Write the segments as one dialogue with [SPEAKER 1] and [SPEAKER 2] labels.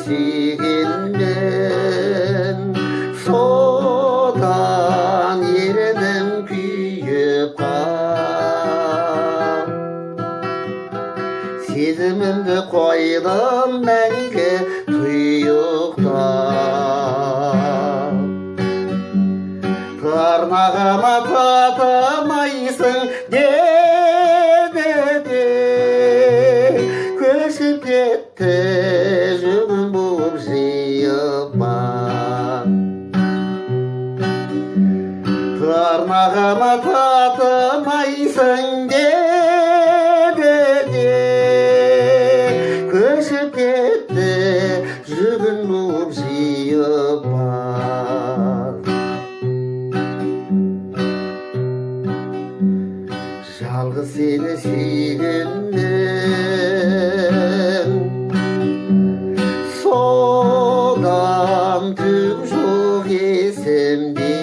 [SPEAKER 1] sүйгенмен содан ерідім күйіп қап сезімімді қойдым мәңгі тұйықтап тырнағыма татымайсың деді де көшіп кетті жүгін буып жиып бар тырнағыма татымайсың деді де көшіп кетті жүгін буып жиып бар жалғыз сені сүйгенмен содан түк жоқ есімде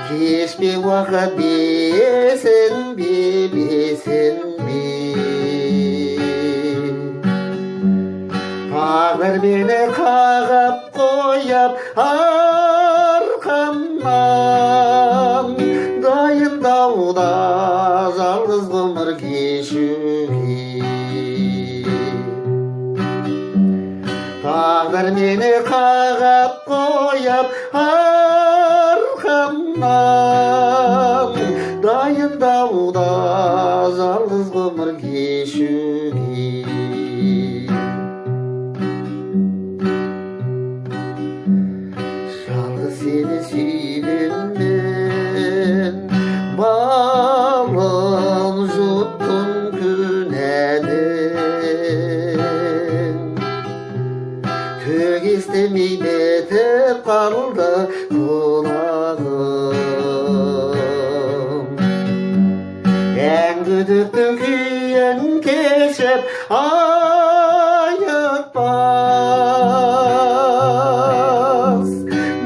[SPEAKER 1] кешпе уақыт бесінбе бесінбе тағдыр мені қағып қойып арқамнан дайындауда жалғыз ғұмыр кешуге тағдыр мені қағып қойып арқамнан дайындауда жалғыз ғұмыр кешуге жалғыз сені сүйгенмен балын жұттым күнәнің түк естімей бітіп қалды құлағым ән күдіктің күйін кешіп айықпас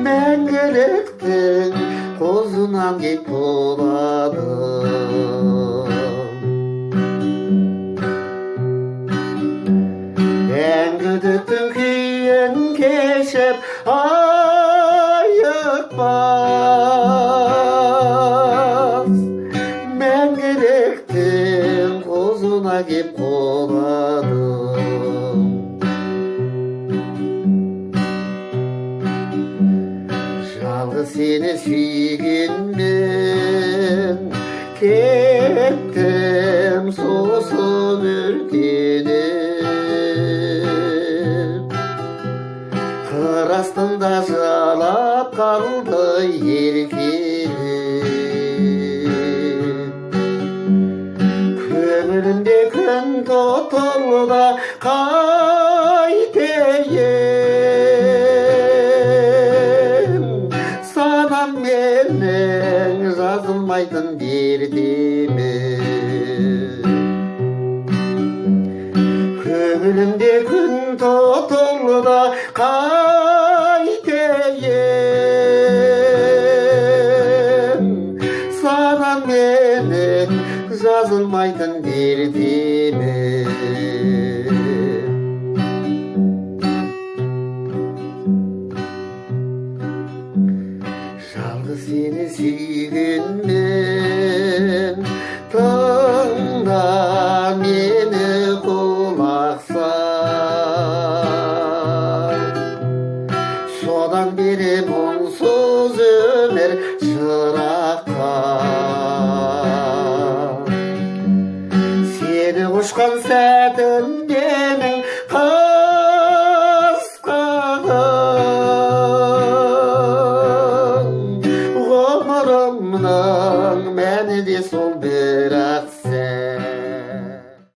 [SPEAKER 1] мәңгіліктің қозынан кеп құладым ән күдіктің күйін кешіп айықпас мәңгіліктің қозына кеп құладым жалғыз сені сүйгенмен кеттім сосын өртеніп қыр астында жалап қалды еркелеп көңілімде күн тұтылды қайтейін санам менің жазылмайтын дертіме көңілімде күн тұтылды қайтейін санам менің жазылмайтын дертіме жалғыз сені сүйгенмен тыңда мені құлақ сал